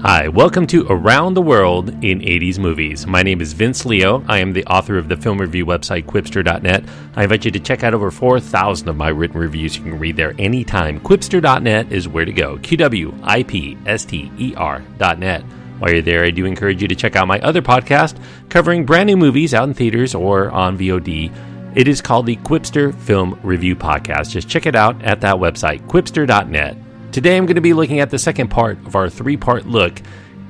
Hi, welcome to Around the World in 80s Movies. My name is Vince Leo. I am the author of the film review website Quipster.net. I invite you to check out over 4,000 of my written reviews. You can read there anytime. Quipster.net is where to go. QWIPSTER.net. While you're there, I do encourage you to check out my other podcast covering brand new movies out in theaters or on VOD. It is called the Quipster Film Review Podcast. Just check it out at that website, Quipster.net. Today I'm going to be looking at the second part of our three-part look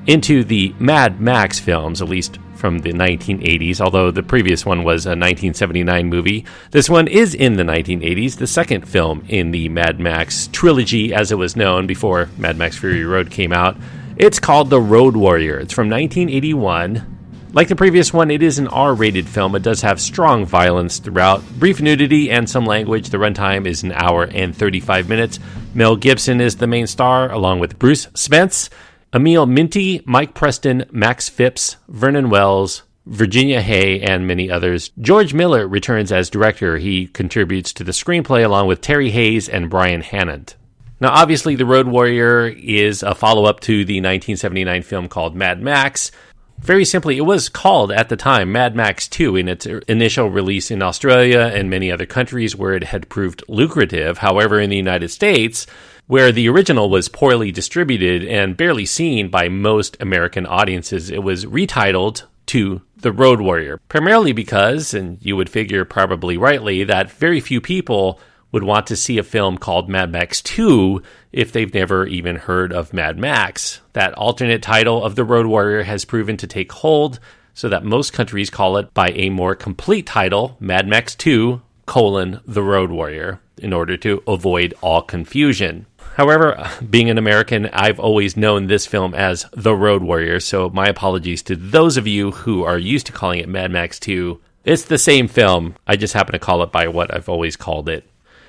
into the Mad Max films, at least from the 1980s, although the previous one was a 1979 movie. This one is in the 1980s, the second film in the Mad Max trilogy, as it was known before Mad Max Fury Road came out. It's called The Road Warrior. It's from 1981. Like the previous one, it is an R-rated film. It does have strong violence throughout, brief nudity, and some language. The runtime is an hour and 35 minutes. Mel Gibson is the main star, along with Bruce Spence, Emil Minty, Mike Preston, Max Phipps, Vernon Wells, Virginia Hay, and many others. George Miller returns as director. He contributes to the screenplay along with Terry Hayes and Brian Hannant. Now, obviously, The Road Warrior is a follow-up to the 1979 film called Mad Max. Very simply, it was called at the time Mad Max 2 in its initial release in Australia and many other countries where it had proved lucrative. However, in the United States, where the original was poorly distributed and barely seen by most American audiences, it was retitled to The Road Warrior, primarily because, and you would figure probably rightly, that very few people would want to see a film called Mad Max 2 if they've never even heard of Mad Max. That alternate title of The Road Warrior has proven to take hold, so that most countries call it by a more complete title, Mad Max 2, The Road Warrior, in order to avoid all confusion. However, being an American, I've always known this film as The Road Warrior, so my apologies to those of you who are used to calling it Mad Max 2. It's the same film, I just happen to call it by what I've always called it.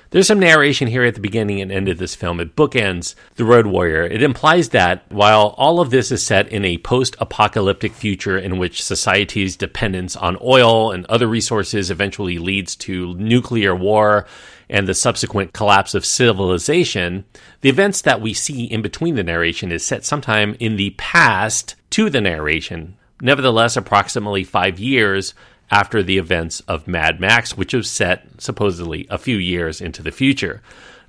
There's some narration here at the beginning and end of this film. It bookends The Road Warrior. It implies that while all of this is set in a post-apocalyptic future in which society's dependence on oil and other resources eventually leads to nuclear war and the subsequent collapse of civilization, the events that we see in between the narration is set sometime in the past to the narration. Nevertheless, approximately 5 years after the events of Mad Max, which was set supposedly a few years into the future.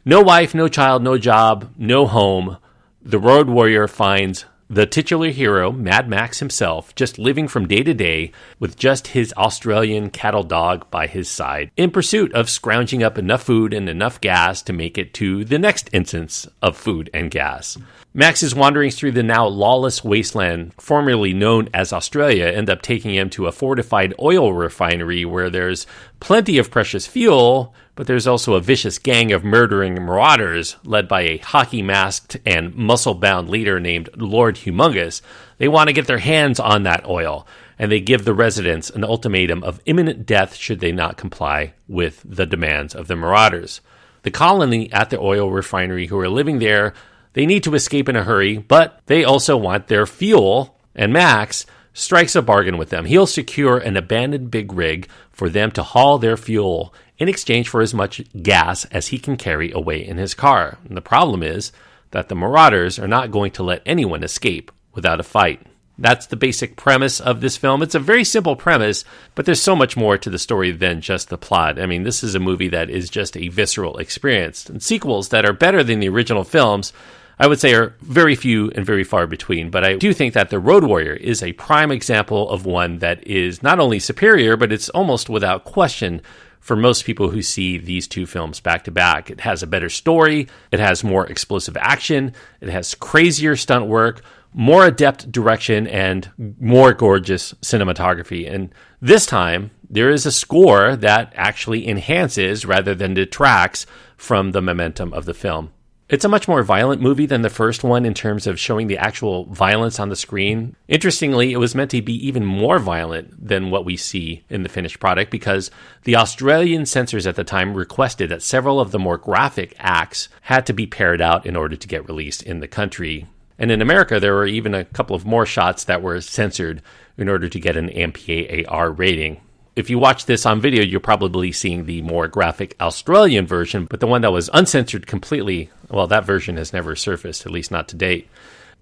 No wife, no child, no job, no home. The Road Warrior finds the titular hero, Mad Max himself, just living from day to day with just his Australian cattle dog by his side, in pursuit of scrounging up enough food and enough gas to make it to the next instance of food and gas. Max's wanderings through the now lawless Wasteland, formerly known as Australia, end up taking him to a fortified oil refinery where there's plenty of precious fuel, but there's also a vicious gang of murdering Marauders led by a hockey-masked and muscle-bound leader named Lord Humungus. They want to get their hands on that oil, and they give the residents an ultimatum of imminent death should they not comply with the demands of the Marauders. The colony at the oil refinery who are living there, they need to escape in a hurry, but they also want their fuel, and Max strikes a bargain with them. He'll secure an abandoned big rig for them to haul their fuel in exchange for as much gas as he can carry away in his car. And the problem is that the Marauders are not going to let anyone escape without a fight. That's the basic premise of this film. It's a very simple premise, but there's so much more to the story than just the plot. I mean, this is a movie that is just a visceral experience. And sequels that are better than the original films, I would say, are very few and very far between, but I do think that The Road Warrior is a prime example of one that is not only superior, but it's almost without question for most people who see these two films back to back. It has a better story, it has more explosive action, it has crazier stunt work, more adept direction, and more gorgeous cinematography. And this time, there is a score that actually enhances rather than detracts from the momentum of the film. It's a much more violent movie than the first one in terms of showing the actual violence on the screen. Interestingly, it was meant to be even more violent than what we see in the finished product because the Australian censors at the time requested that several of the more graphic acts had to be pared out in order to get released in the country. And in America, there were even a couple of more shots that were censored in order to get an MPAAR rating. If you watch this on video, you're probably seeing the more graphic Australian version, but the one that was uncensored completely, well, that version has never surfaced, at least not to date.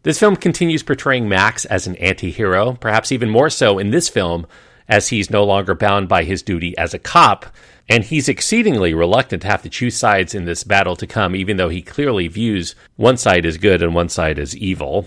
This film continues portraying Max as an anti-hero, perhaps even more so in this film, as he's no longer bound by his duty as a cop, and he's exceedingly reluctant to have to choose sides in this battle to come, even though he clearly views one side as good and one side as evil.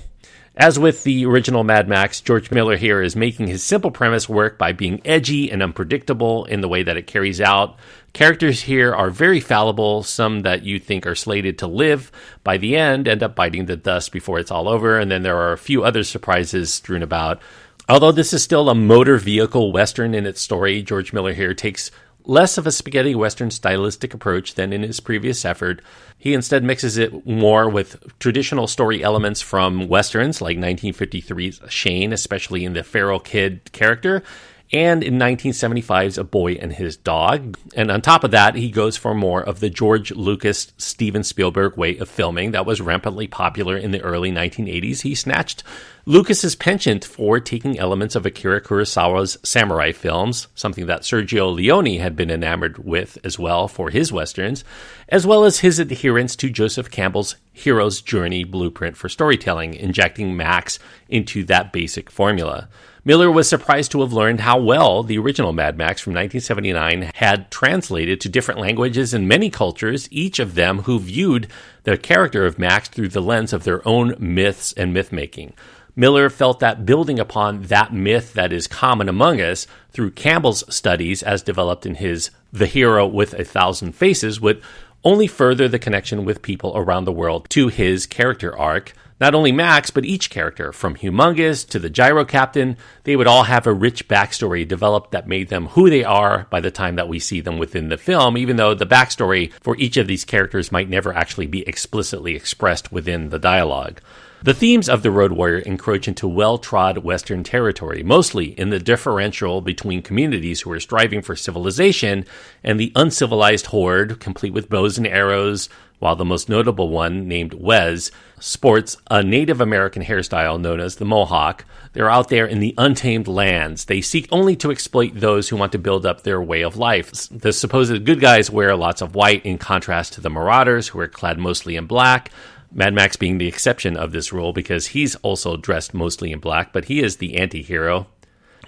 As with the original Mad Max, George Miller here is making his simple premise work by being edgy and unpredictable in the way that it carries out. Characters here are very fallible. Some that you think are slated to live by the end end up biting the dust before it's all over, and then there are a few other surprises strewn about. Although this is still a motor vehicle Western in its story, George Miller here takes less of a spaghetti Western stylistic approach than in his previous effort. He instead mixes it more with traditional story elements from Westerns like 1953's Shane, especially in the feral kid character, and in 1975's A Boy and His Dog. And on top of that, he goes for more of the George Lucas, Steven Spielberg way of filming that was rampantly popular in the early 1980s. He snatched Lucas's penchant for taking elements of Akira Kurosawa's samurai films, something that Sergio Leone had been enamored with as well for his westerns, as well as his adherence to Joseph Campbell's hero's journey blueprint for storytelling, injecting Max into that basic formula. Miller was surprised to have learned how well the original Mad Max from 1979 had translated to different languages in many cultures, each of them who viewed the character of Max through the lens of their own myths and myth-making. Miller felt that building upon that myth that is common among us through Campbell's studies as developed in his The Hero with a Thousand Faces would only further the connection with people around the world to his character arc. Not only Max, but each character, from Humungus to the Gyro Captain, they would all have a rich backstory developed that made them who they are by the time that we see them within the film, even though the backstory for each of these characters might never actually be explicitly expressed within the dialogue. The themes of The Road Warrior encroach into well-trod Western territory, mostly in the differential between communities who are striving for civilization and the uncivilized horde, complete with bows and arrows, while the most notable one, named Wes, sports a Native American hairstyle known as the Mohawk. They're out there in the untamed lands. They seek only to exploit those who want to build up their way of life. The supposed good guys wear lots of white in contrast to the Marauders, who are clad mostly in black. Mad Max being the exception of this rule because he's also dressed mostly in black, but he is the anti-hero.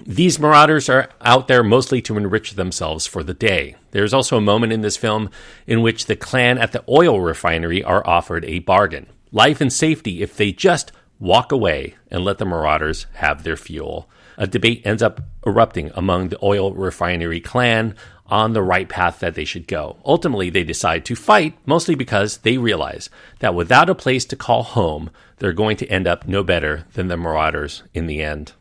These Marauders are out there mostly to enrich themselves for the day. There's also a moment in this film in which the clan at the oil refinery are offered a bargain. Life and safety if they just walk away and let the Marauders have their fuel. A debate ends up erupting among the oil refinery clan on the right path that they should go. Ultimately, they decide to fight, mostly because they realize that without a place to call home, they're going to end up no better than the Marauders in the end.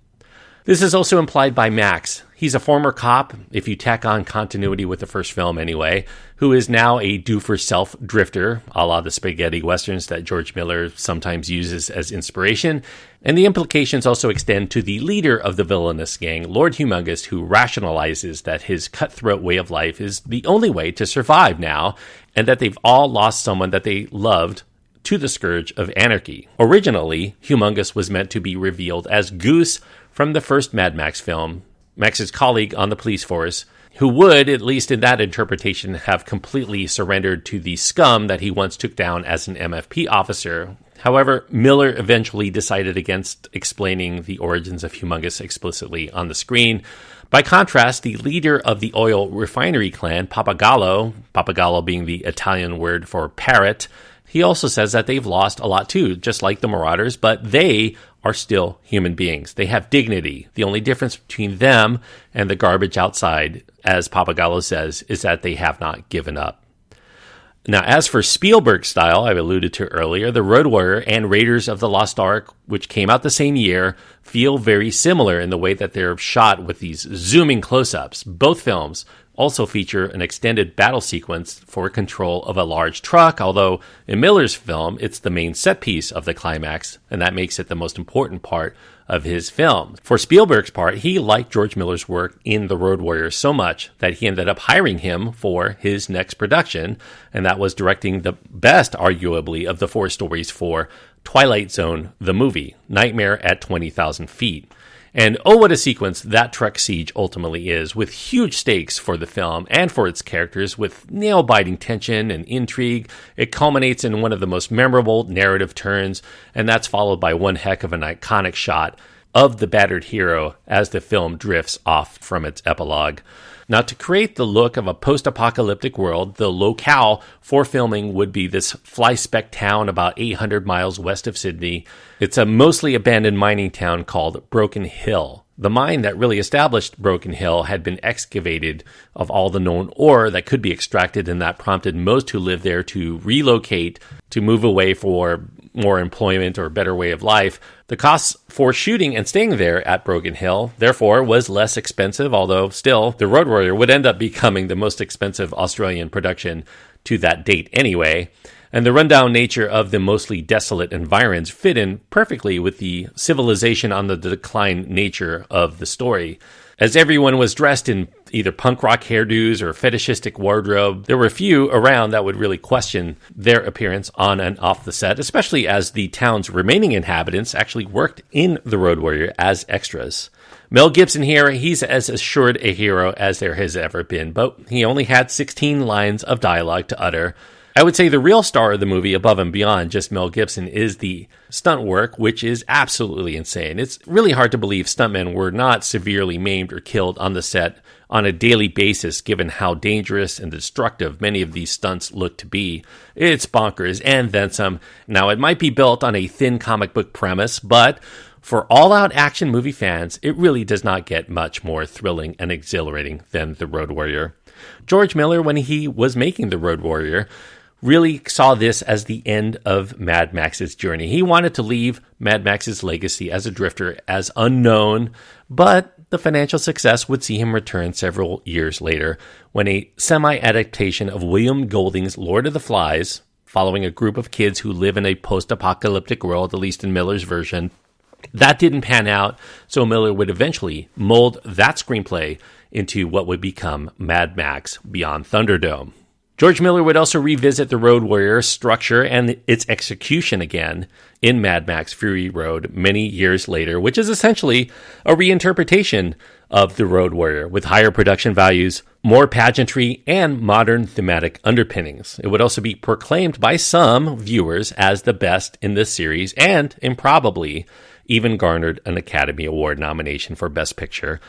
This is also implied by Max. He's a former cop, if you tack on continuity with the first film anyway, who is now a do-for-self drifter, a la the spaghetti westerns that George Miller sometimes uses as inspiration. And the implications also extend to the leader of the villainous gang, Lord Humungus, who rationalizes that his cutthroat way of life is the only way to survive now, and that they've all lost someone that they loved to the scourge of anarchy. Originally, Humungus was meant to be revealed as Goose from the first Mad Max film, Max's colleague on the police force, who would, at least in that interpretation, have completely surrendered to the scum that he once took down as an MFP officer. However, Miller eventually decided against explaining the origins of Humungus explicitly on the screen. By contrast, the leader of the oil refinery clan, Pappagallo being the Italian word for parrot, he also says that they've lost a lot too, just like the Marauders, but they are still human beings. They have dignity. The only difference between them and the garbage outside, as Pappagallo says, is that they have not given up. Now, as for Spielberg style, I've alluded to earlier, The Road Warrior and Raiders of the Lost Ark, which came out the same year, feel very similar in the way that they're shot with these zooming close-ups. Both films also feature an extended battle sequence for control of a large truck, although in Miller's film, it's the main set piece of the climax, and that makes it the most important part of his film. For Spielberg's part, he liked George Miller's work in The Road Warrior so much that he ended up hiring him for his next production, and that was directing the best, arguably, of the four stories for Twilight Zone, the movie, Nightmare at 20,000 Feet. And oh, what a sequence that truck siege ultimately is, with huge stakes for the film and for its characters, with nail-biting tension and intrigue. It culminates in one of the most memorable narrative turns, and that's followed by one heck of an iconic shot of the battered hero as the film drifts off from its epilogue. Now, to create the look of a post-apocalyptic world, the locale for filming would be this fly-speck town about 800 miles west of Sydney. It's a mostly abandoned mining town called Broken Hill. The mine that really established Broken Hill had been excavated of all the known ore that could be extracted, and that prompted most who lived there to relocate, to move away for more employment or better way of life. The costs for shooting and staying there at Broken Hill, therefore, was less expensive, although still, The Road Warrior would end up becoming the most expensive Australian production to that date anyway. And the rundown nature of the mostly desolate environs fit in perfectly with the civilization on the decline nature of the story. As everyone was dressed in either punk rock hairdos or fetishistic wardrobe, there were few around that would really question their appearance on and off the set, especially as the town's remaining inhabitants actually worked in The Road Warrior as extras. Mel Gibson here, he's as assured a hero as there has ever been, but he only had 16 lines of dialogue to utter. I would say the real star of the movie, above and beyond just Mel Gibson, is the stunt work, which is absolutely insane. It's really hard to believe stuntmen were not severely maimed or killed on the set on a daily basis, given how dangerous and destructive many of these stunts look to be. It's bonkers, and then some. Now, it might be built on a thin comic book premise, but for all-out action movie fans, it really does not get much more thrilling and exhilarating than The Road Warrior. George Miller, when he was making The Road Warrior, really saw this as the end of Mad Max's journey. He wanted to leave Mad Max's legacy as a drifter as unknown, but the financial success would see him return several years later when a semi-adaptation of William Golding's Lord of the Flies, following a group of kids who live in a post-apocalyptic world, at least in Miller's version, that didn't pan out, so Miller would eventually mold that screenplay into what would become Mad Max Beyond Thunderdome. George Miller would also revisit the Road Warrior structure and its execution again in Mad Max Fury Road many years later, which is essentially a reinterpretation of the Road Warrior with higher production values, more pageantry, and modern thematic underpinnings. It would also be proclaimed by some viewers as the best in this series and, improbably, even garnered an Academy Award nomination for Best Picture.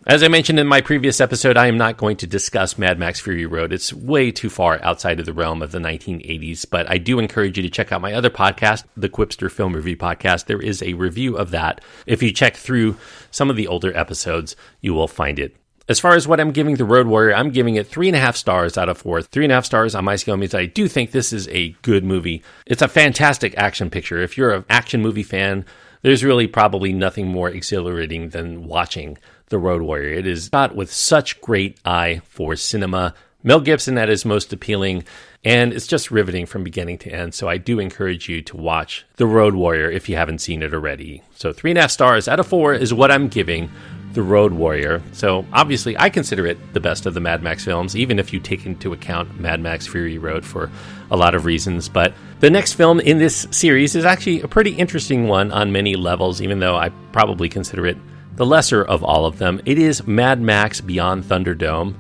As I mentioned in my previous episode, I am not going to discuss Mad Max Fury Road. It's way too far outside of the realm of the 1980s, but I do encourage you to check out my other podcast, the Quipster Film Review Podcast. There is a review of that. If you check through some of the older episodes, you will find it. As far as what I'm giving The Road Warrior, I'm giving it 3.5 stars out of 4. 3.5 stars on my scale means I do think this is a good movie. It's a fantastic action picture. If you're an action movie fan, there's really probably nothing more exhilarating than watching The Road Warrior. It is shot with such great eye for cinema. Mel Gibson at his most appealing, and it's just riveting from beginning to end. So I do encourage you to watch The Road Warrior if you haven't seen it already. So 3.5 stars out of 4 is what I'm giving The Road Warrior. So obviously I consider it the best of the Mad Max films, even if you take into account Mad Max Fury Road for a lot of reasons. But the next film in this series is actually a pretty interesting one on many levels, even though I probably consider it the lesser of all of them. It is Mad Max Beyond Thunderdome,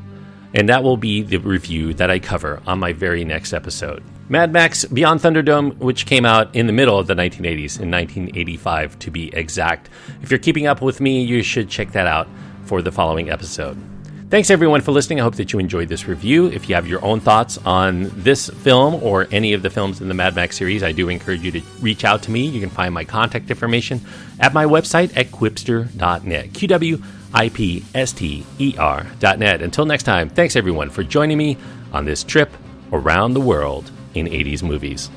and that will be the review that I cover on my very next episode. Mad Max Beyond Thunderdome, which came out in the middle of the 1980s, in 1985 to be exact. If you're keeping up with me, you should check that out for the following episode. Thanks everyone for listening. I hope that you enjoyed this review. If you have your own thoughts on this film or any of the films in the Mad Max series, I do encourage you to reach out to me. You can find my contact information at my website at quipster.net. QWIPSTER.net. Until next time, thanks everyone for joining me on this trip around the world in 80s movies.